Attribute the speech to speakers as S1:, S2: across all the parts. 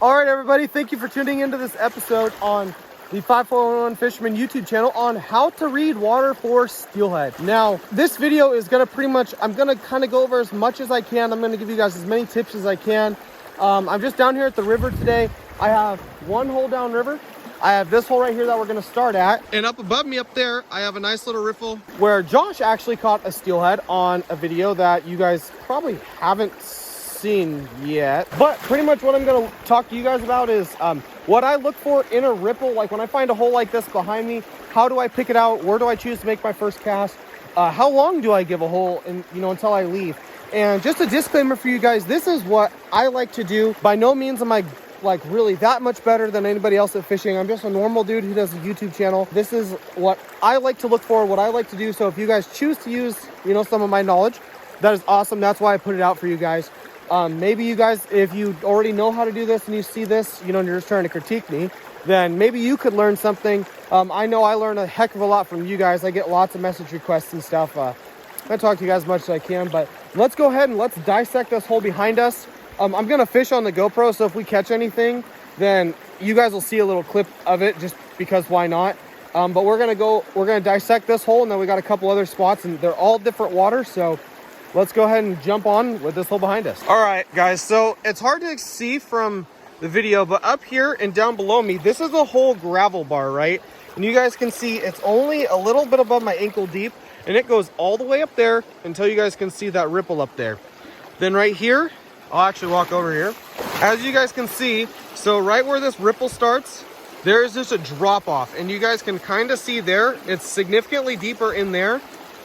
S1: All right, everybody, thank you for tuning into this episode on the 5411 Fisherman YouTube channel on how to read water for steelhead. Now, this video is gonna I'm gonna kind of go over as much as I can. I'm gonna give you guys as many tips as I can. I'm just down here at the river today. I have one hole downriver. I have this hole right here that we're gonna start at. And up above me up there, I have a nice little riffle where Josh actually caught a steelhead on a video that you guys probably haven't seen yet. But pretty much what I'm gonna talk to you guys about is what I look for in a ripple. Like when I find a hole like this behind me, how do I pick it out? Where do I choose to make my first cast? How long do I give a hole and until I leave? And just a disclaimer for you guys, this is what I like to do. By no means am I like really that much better than anybody else at fishing. I'm just a normal dude who does a YouTube channel. This is what I like to look for, what I like to do. So if you guys choose to use some of my knowledge, that is awesome. That's why I put it out for you guys. Maybe you guys, if you already know how to do this and you see this, and you're just trying to critique me, then maybe you could learn something. I know I learn a heck of a lot from you guys. I get lots of message requests and stuff. I talk to you guys as much as I can, but let's go ahead and let's dissect this hole behind us. I'm gonna fish on the GoPro, so if we catch anything, then you guys will see a little clip of it, just because why not? But we're gonna dissect this hole, and then we got a couple other spots, and they're all different water, so let's go ahead and jump on with this hole behind us. All right, guys, so it's hard to see from the video, but up here and down below me, this is a whole gravel bar, right? And you guys can see it's only a little bit above my ankle deep, and it goes all the way up there until you guys can see that ripple up there. Then right here, I'll actually walk over here. As you guys can see, so right where this ripple starts, there is just a drop off, and you guys can kind of see there, it's significantly deeper in there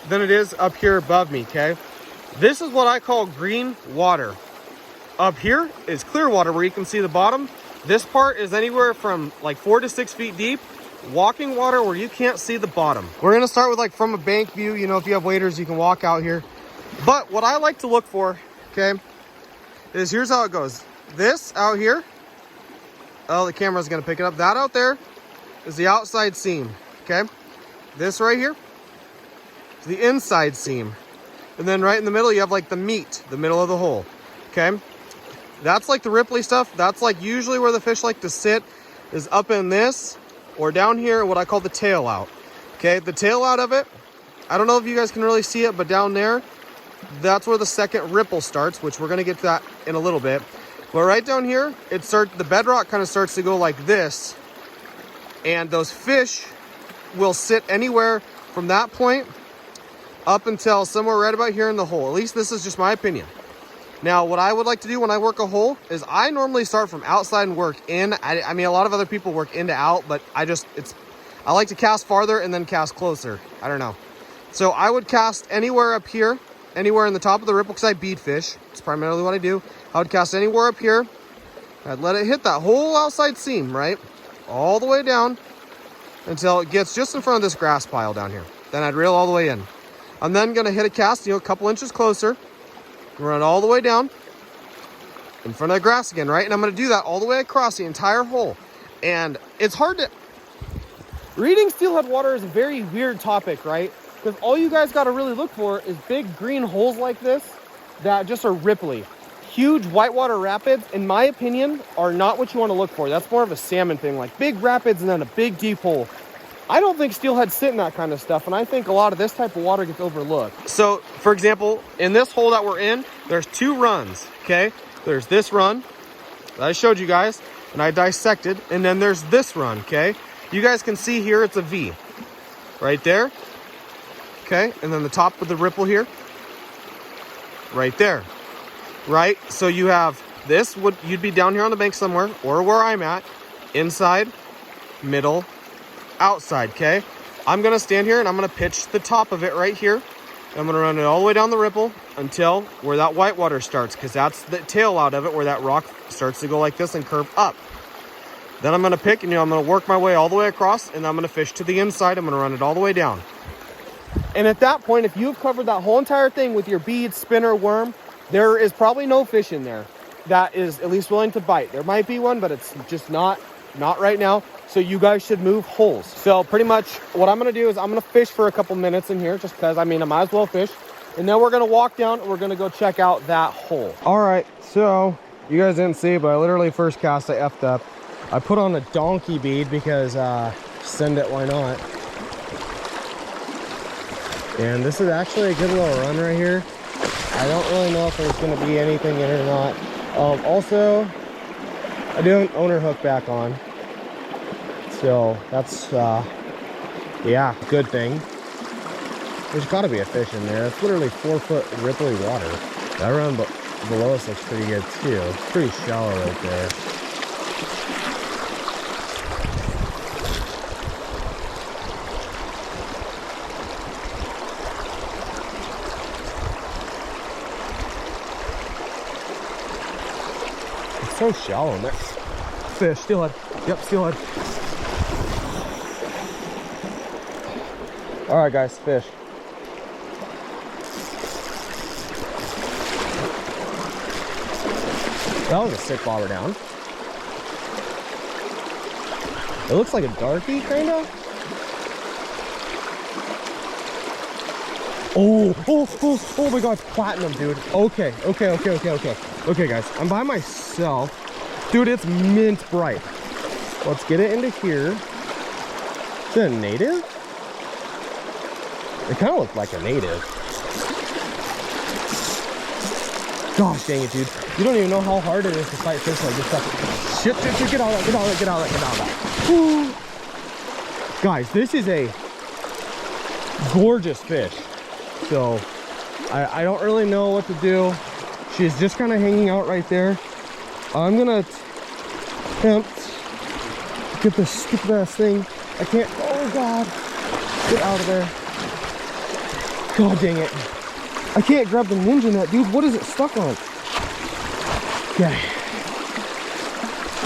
S1: than it is up here above me, okay? This is what I call green water. Up here is clear water where you can see the bottom. This part is anywhere from like 4 to 6 feet deep. Walking water where you can't see the bottom. We're gonna start with like from a bank view. If you have waders, you can walk out here. But what I like to look for, okay, is here's how it goes. This out here, oh, the camera's gonna pick it up. That out there is the outside seam, okay? This right here is the inside seam. And then right in the middle, you have like the meat, the middle of the hole, okay? That's like the ripply stuff. That's like usually where the fish like to sit, is up in this, or down here, what I call the tail out, okay? The tail out of it, I don't know if you guys can really see it, but down there, that's where the second ripple starts, which we're gonna get to that in a little bit. But right down here, the bedrock kind of starts to go like this, and those fish will sit anywhere from that point up until somewhere right about here in the hole. At least this is just my opinion. Now, what I would like to do when I work a hole is I normally start from outside and work in. I mean, a lot of other people work in to out, but I like to cast farther and then cast closer. I don't know. So I would cast anywhere up here, anywhere in the top of the ripple, because I bead fish. It's primarily what I do. I would cast anywhere up here. I'd let it hit that whole outside seam, right? All the way down until it gets just in front of this grass pile down here. Then I'd reel all the way in. I'm then gonna hit a cast, a couple inches closer, run all the way down in front of the grass again, right? And I'm gonna do that all the way across the entire hole. And it's hard to... Reading steelhead water is a very weird topic, right? Because all you guys gotta really look for is big green holes like this that just are ripply. Huge whitewater rapids, in my opinion, are not what you wanna look for. That's more of a salmon thing, like big rapids and then a big deep hole. I don't think steelhead sit in that kind of stuff, and I think a lot of this type of water gets overlooked. So, for example, in this hole that we're in, there's 2 runs, okay? There's this run that I showed you guys, and I dissected, and then there's this run, okay? You guys can see here, it's a V right there, okay? And then the top of the ripple here, right there, right? So you have this, you'd be down here on the bank somewhere, or where I'm at, inside, middle, outside, okay? I'm gonna stand here and I'm gonna pitch the top of it right here. I'm gonna run it all the way down the ripple until where that white water starts, because that's the tail out of it, where that rock starts to go like this and curve up. Then I'm gonna pick, and I'm gonna work my way all the way across, and I'm gonna fish to the inside. I'm gonna run it all the way down. And at that point, if you've covered that whole entire thing with your bead, spinner, worm, there is probably no fish in there that is at least willing to bite. There might be one, but it's just not right now. So you guys should move holes. So pretty much what I'm gonna do is I'm gonna fish for a couple minutes in here, just because, I mean, I might as well fish. And then we're gonna walk down and we're gonna go check out that hole. All right, so You guys didn't see, but I literally first cast, I effed up. I put on a donkey bead because send it, why not? And this is actually a good little run right here. I don't really know if there's going to be anything in it or not. Also, I do have an owner hook back on. So that's, yeah, good thing. There's got to be a fish in there. It's literally 4-foot ripply water. That run below us looks pretty good too. It's pretty shallow right there. It's so shallow in there. Fish, steelhead. Yep, steelhead. All right, guys, fish. That was a sick bobber down. It looks like a darkie, kind of. Oh my god, it's platinum, dude. Okay, guys. I'm by myself. Dude, it's mint bright. Let's get it into here. Is it a native? It kind of looked like a native. Gosh dang it, dude. You don't even know how hard it is to fight fish like this stuff. Shit, get out of that. Woo. Guys, this is a gorgeous fish. So, I don't really know what to do. She's just kind of hanging out right there. I'm gonna attempt to get this stupid ass thing. I can't, oh god. Get out of there. God dang it. I can't grab the ninja net, dude. What is it stuck on? Okay.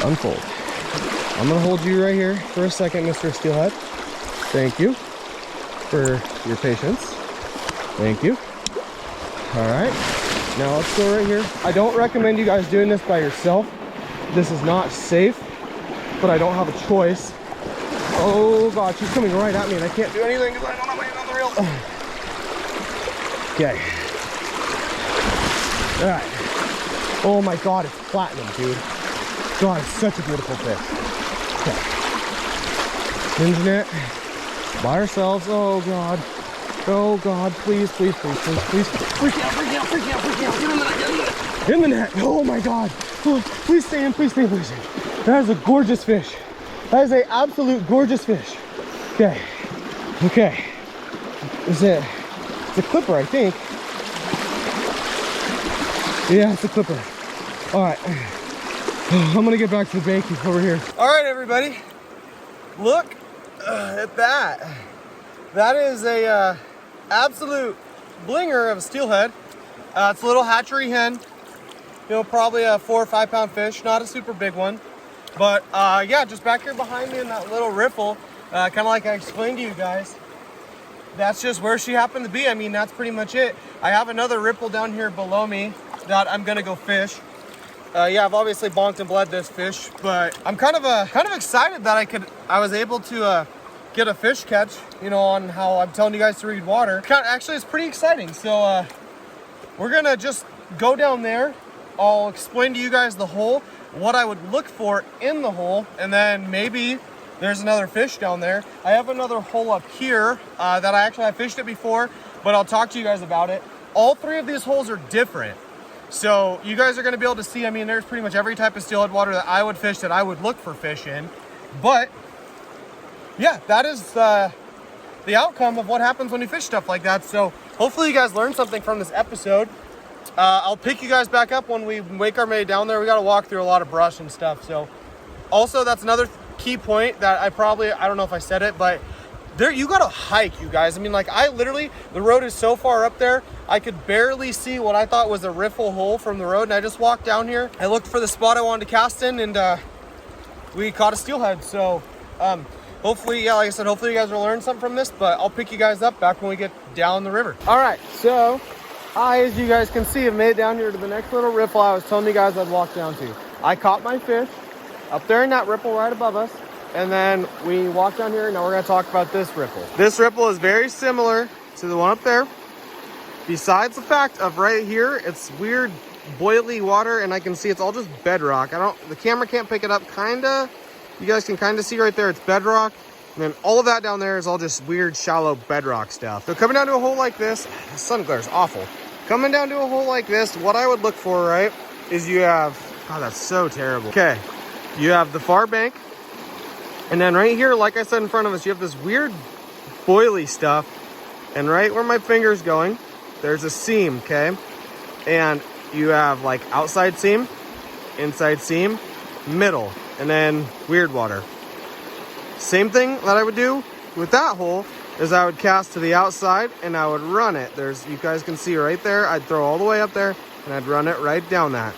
S1: Unfold. I'm gonna hold you right here for a second, Mr. Steelhead. Thank you for your patience. Thank you. All right. Now let's go right here. I don't recommend you guys doing this by yourself. This is not safe, but I don't have a choice. Oh god, she's coming right at me and I can't do anything because I don't have my hand on the reel. Okay. All right. Oh my god, it's platinum, dude. God, it's such a beautiful fish. Okay. Ninja net. By ourselves. Oh god. Oh god, please. Freak out. Get in the net. Oh my god. Oh, please stay in. That is a gorgeous fish. That is an absolute gorgeous fish. Okay. It's a clipper, I think. Yeah, it's a clipper. All right. I'm gonna get back to the bank over here. All right, everybody. Look at that. That is a absolute blinger of a steelhead. It's a little hatchery hen. You know, probably a 4 or 5 pound fish. Not a super big one. But yeah, just back here behind me in that little riffle, kind of like I explained to you guys. That's just where she happened to be. I mean, that's pretty much it. I have another ripple down here below me that I'm gonna go fish. Yeah, I've obviously bonked and bled this fish, but I'm kind of excited that I was able to get a fish catch, you know, on how I'm telling you guys to read water. Actually, it's pretty exciting. So we're gonna just go down there. I'll explain to you guys the hole, what I would look for in the hole, and then maybe there's another fish down there. I have another hole up here that I fished it before, but I'll talk to you guys about it. All 3 of these holes are different. So you guys are gonna be able to see, I mean, there's pretty much every type of steelhead water that I would fish, that I would look for fish in. But yeah, that is the outcome of what happens when you fish stuff like that. So hopefully you guys learned something from this episode. I'll pick you guys back up when we make our way down there. We gotta walk through a lot of brush and stuff. So also, that's another key point that I don't know if I said it, but there, you gotta hike, you guys. I mean, like, the road is so far up there, I could barely see what I thought was a riffle hole from the road, and I just walked down here. I looked for the spot I wanted to cast in, and we caught a steelhead. So hopefully, yeah, like I said, hopefully you guys will learn something from this, but I'll pick you guys up back when we get down the river. All right, so as you guys can see, have made it down here to the next little riffle I was telling you guys I'd walk down to. I caught my fish up there in that ripple right above us, and then we walked down here. Now we're going to talk about this ripple. This ripple is very similar to the one up there, besides the fact of right here, it's weird boily water, and I can see it's all just bedrock. The camera can't pick it up, kinda. You guys can kind of see right there, it's bedrock. And then all of that down there is all just weird, shallow bedrock stuff. So coming down to a hole like this, the sun glare is awful. Coming down to a hole like this, what I would look for, right, is you have, oh, that's so terrible. Okay, you have the far bank. And then right here, like I said in front of us, you have this weird boily stuff. And right where my finger's going, there's a seam, okay? And you have like outside seam, inside seam, middle, and then weird water. Same thing that I would do with that hole is I would cast to the outside and I would run it. You guys can see right there, I'd throw all the way up there and I'd run it right down that.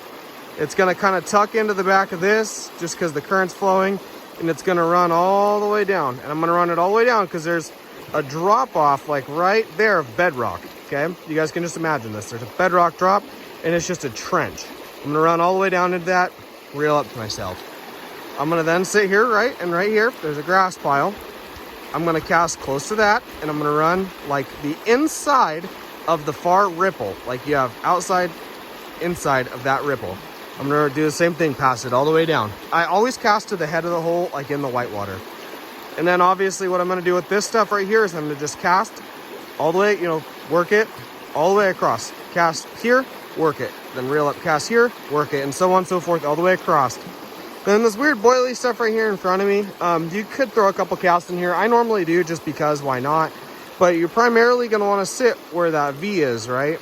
S1: It's gonna kind of tuck into the back of this just because the current's flowing, and it's gonna run all the way down. And I'm gonna run it all the way down because there's a drop off like right there of bedrock, okay? You guys can just imagine this. There's a bedrock drop and it's just a trench. I'm gonna run all the way down into that, reel up to myself. I'm gonna then sit here, right? And right here, there's a grass pile. I'm gonna cast close to that, and I'm gonna run like the inside of the far ripple. Like you have outside, inside of that ripple. I'm gonna do the same thing, pass it all the way down. I always cast to the head of the hole, like in the white water. And then obviously what I'm gonna do with this stuff right here is I'm gonna just cast all the way, you know, work it all the way across. Cast here, work it. Then reel up, cast here, work it, and so on and so forth, all the way across. Then this weird boily stuff right here in front of me, you could throw a couple casts in here. I normally do just because, why not? But you're primarily gonna wanna sit where that V is, right?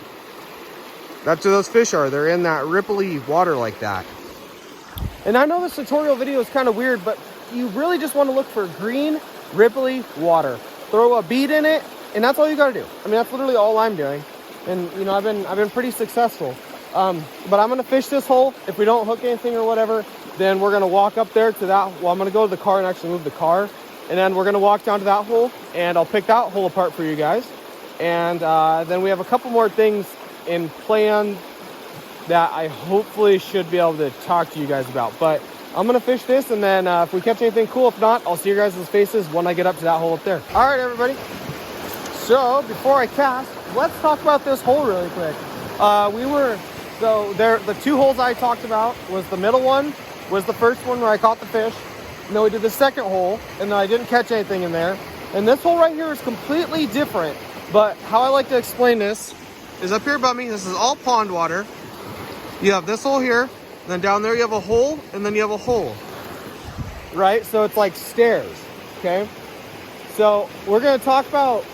S1: That's where those fish are. They're in that ripply water like that. And I know this tutorial video is kind of weird, but you really just wanna look for green, ripply water. Throw a bead in it, and that's all you gotta do. I mean, that's literally all I'm doing. And you know, I've been pretty successful. But I'm gonna fish this hole. If we don't hook anything or whatever, then we're gonna walk up there to that. Well, I'm gonna go to the car and actually move the car. And then we're gonna walk down to that hole, and I'll pick that hole apart for you guys. And then we have a couple more things in plan that I hopefully should be able to talk to you guys about. But I'm gonna fish this, and then if we catch anything cool, if not, I'll see your guys' faces when I get up to that hole up there. All right, everybody. So before I cast, let's talk about this hole really quick. The two holes I talked about was the middle one, was the first one where I caught the fish. And then we did the second hole, and then I didn't catch anything in there. And this hole right here is completely different. But how I like to explain this is up here above me, this is all pond water. You have this hole here, and then down there you have a hole, and then you have a hole. Right? So it's like stairs, okay? So we're gonna talk about,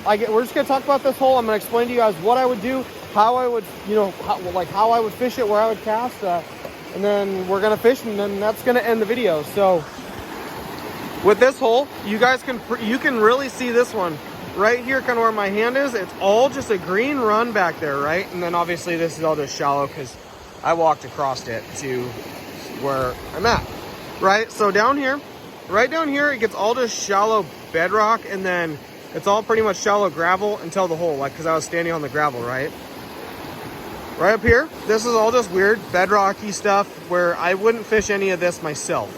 S1: we're just gonna talk about this hole. I'm gonna explain to you guys what I would do, how I would, you know, how I would fish it, where I would cast, and then we're gonna fish, and then that's gonna end the video. So with this hole, you can really see this one right here, kind of where my hand is. It's all just a green run back there, right? And then obviously this is all just shallow because I walked across it to where I'm at, right? So down here, right down here, it gets all just shallow bedrock, and then it's all pretty much shallow gravel until the hole, like because I was standing on the gravel, right? Right up here, this is all just weird bedrocky stuff where I wouldn't fish any of this myself.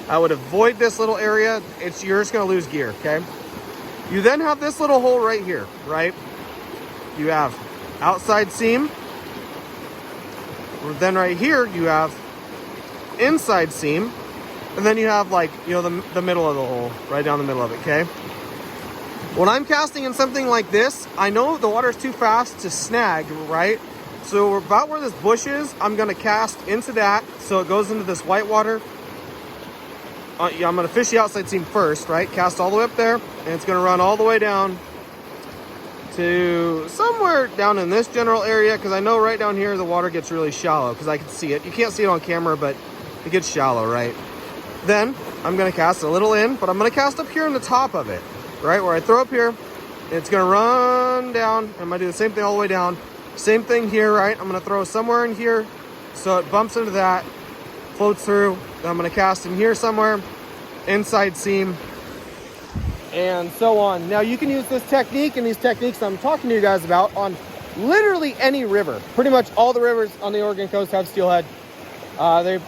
S1: I would avoid this little area. You're just gonna lose gear, okay? You then have this little hole right here, right? You have outside seam. Then right here, you have inside seam. And then you have like, you know, the middle of the hole, right down the middle of it, okay? When I'm casting in something like this, I know the water's too fast to snag, right? So about where this bush is, I'm gonna cast into that so it goes into this white water. Yeah, I'm gonna fish the outside seam first, right? Cast all the way up there, and it's gonna run all the way down to somewhere down in this general area, because I know right down here the water gets really shallow, because I can see it. You can't see it on camera, but it gets shallow, right? Then I'm gonna cast a little in, but I'm gonna cast up here in the top of it, right? Where I throw up here, it's gonna run down. I'm gonna do the same thing all the way down. Same thing here, right? I'm gonna throw somewhere in here so it bumps into that, floats through. Then I'm gonna cast in here somewhere, inside seam, and so on. Now you can use this technique and these techniques I'm talking to you guys about on literally any river. Pretty much all the rivers on the Oregon coast have steelhead. A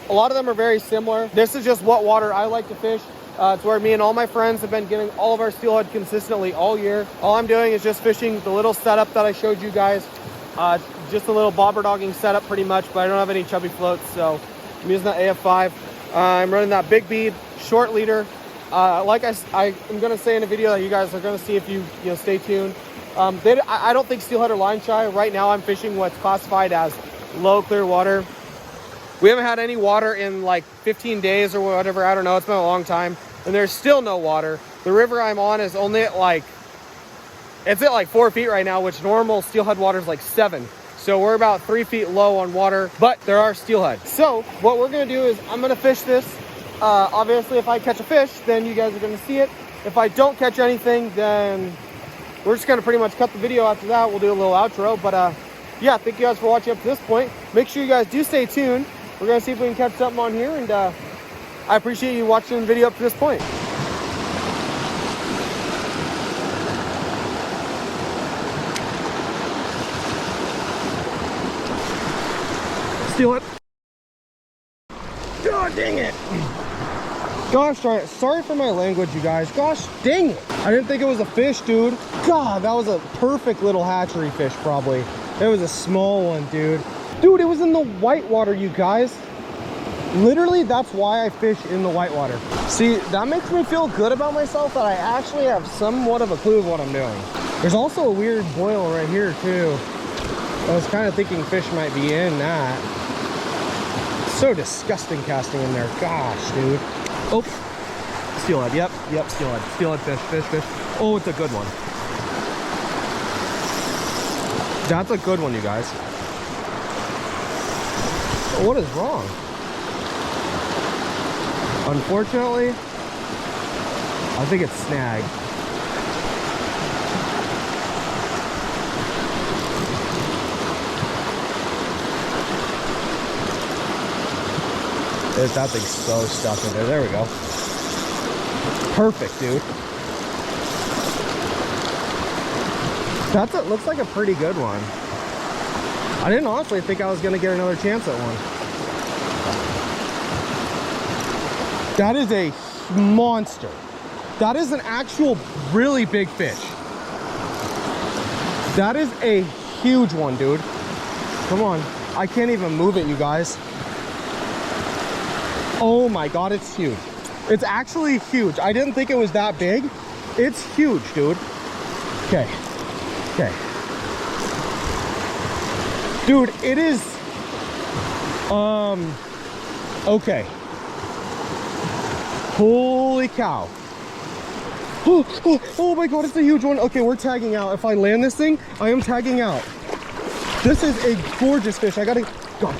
S1: lot of them are very similar. This is just what water I like to fish. It's where me and all my friends have been getting all of our steelhead consistently all year. All I'm doing is just fishing the little setup that I showed you guys. Just a little bobber dogging setup pretty much, but I don't have any chubby floats, so I'm using that AF5. I'm running that big bead, short leader. Like I'm gonna say in a video that you guys are gonna see if you stay tuned. I don't think steelhead are line shy. Right now I'm fishing what's classified as low clear water. We haven't had any water in like 15 days or whatever. I don't know. It's been a long time. And there's still no water. The river I'm on is only at like, it's at like 4 feet right now, which normal steelhead water is like 7. So we're about 3 feet low on water, but there are steelhead. So what we're gonna do is I'm gonna fish this. Obviously, if I catch a fish, then you guys are gonna see it. If I don't catch anything, then we're just gonna pretty much cut the video after that. We'll do a little outro, but yeah, thank you guys for watching up to this point. Make sure you guys do stay tuned. We're gonna see if we can catch something on here, and I appreciate you watching the video up to this point. Steelhead. God dang it. Gosh darn it. Sorry for my language, you guys. Gosh dang it. I didn't think it was a fish, dude. God, that was a perfect little hatchery fish, probably. It was a small one, dude. Dude, it was in the whitewater, you guys. Literally, that's why I fish in the whitewater. See, that makes me feel good about myself that I actually have somewhat of a clue of what I'm doing. There's also a weird boil right here, too. I was kind of thinking fish might be in that. So disgusting casting in there. Gosh, dude. Oh, steelhead. Yep, steelhead. Steelhead fish. Oh, it's a good one. That's a good one, you guys. What is wrong? Unfortunately, I think it's snagged. That thing's so stuck in there. There we go. Perfect, dude. Looks like a pretty good one. I didn't honestly think I was gonna get another chance at one. That is a monster. That is an actual really big fish. That is a huge one, dude. Come on. I can't even move it, you guys. Oh my God, it's huge. It's actually huge. I didn't think it was that big. It's huge, dude. Okay. Dude, it is, okay. Holy cow. Oh my God, it's a huge one. Okay, we're tagging out. If I land this thing, I am tagging out. This is a gorgeous fish. I gotta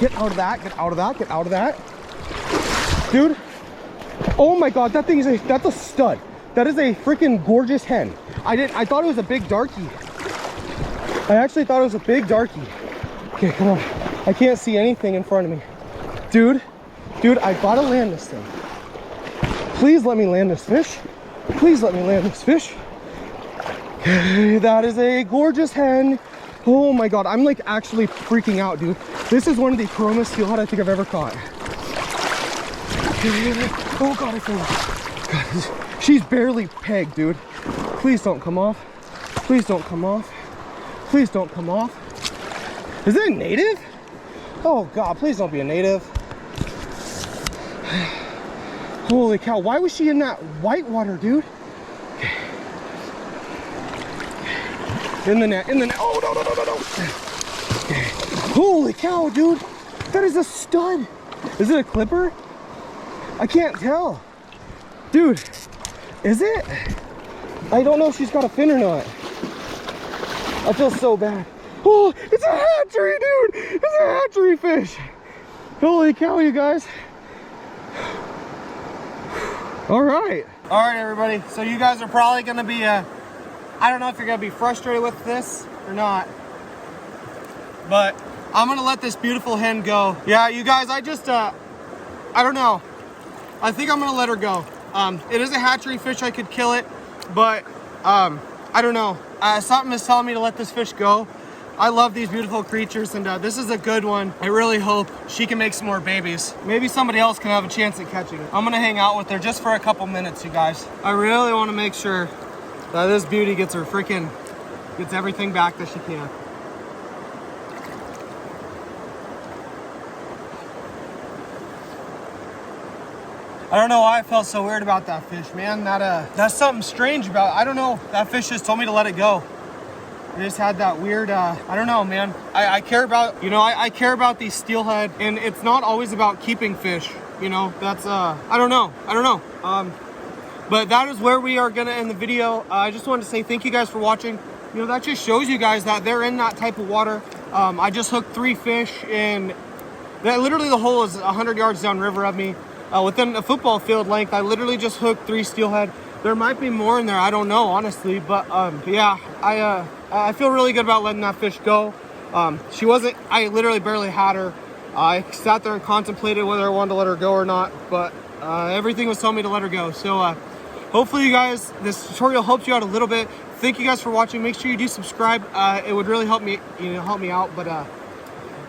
S1: get out of that, get out of that. Dude, oh my God, that's a stud. That is a freaking gorgeous hen. I thought it was a big darkie. I actually thought it was a big darkie. Okay, come on. I can't see anything in front of me. Dude, I gotta land this thing. Please let me land this fish. Please let me land this fish. That is a gorgeous hen. Oh my God, I'm like actually freaking out, dude. This is one of the chroma steelhead I think I've ever caught. Oh God, I feel it. She's barely pegged, dude. Please don't come off. Please don't come off. Please don't come off. Is it a native? Oh God, please don't be a native. Holy cow, why was she in that white water, dude? In the net, oh, no. Okay. Holy cow, dude. That is a stud. Is it a clipper? I can't tell. Dude, is it? I don't know if she's got a fin or not. I feel so bad. Oh, it's a hatchery, dude. It's a hatchery fish. Holy cow, you guys. All right, everybody. So you guys are probably gonna be, I don't know if you're gonna be frustrated with this or not, but I'm gonna let this beautiful hen go. Yeah, you guys, I don't know. I think I'm gonna let her go. It is a hatchery fish, I could kill it, but I don't know. Something is telling me to let this fish go. I love these beautiful creatures, and this is a good one. I really hope she can make some more babies. Maybe somebody else can have a chance at catching it. I'm gonna hang out with her just for a couple minutes, you guys. I really wanna make sure that this beauty gets everything back that she can. I don't know why I felt so weird about that fish, man. That's something strange about it. I don't know. That fish just told me to let it go. I just had that weird, I don't know, man. I care about, you know, I care about these steelhead, and it's not always about keeping fish. You know, that's, I don't know. But that is where we are gonna end the video. I just wanted to say thank you guys for watching. You know, that just shows you guys that they're in that type of water. I just hooked 3 fish, and that literally the hole is 100 yards downriver of me. Within a football field length, I literally just hooked 3 steelhead. There might be more in there, I don't know, honestly. But yeah, I feel really good about letting that fish go. She wasn't, I literally barely had her. I sat there and contemplated whether I wanted to let her go or not, but everything was telling me to let her go. So hopefully you guys, this tutorial helps you out a little bit. Thank you guys for watching. Make sure you do subscribe. It would really help me, help me out. But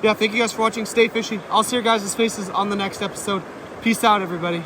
S1: yeah, thank you guys for watching. Stay fishy. I'll see your guys' faces on the next episode. Peace out, everybody.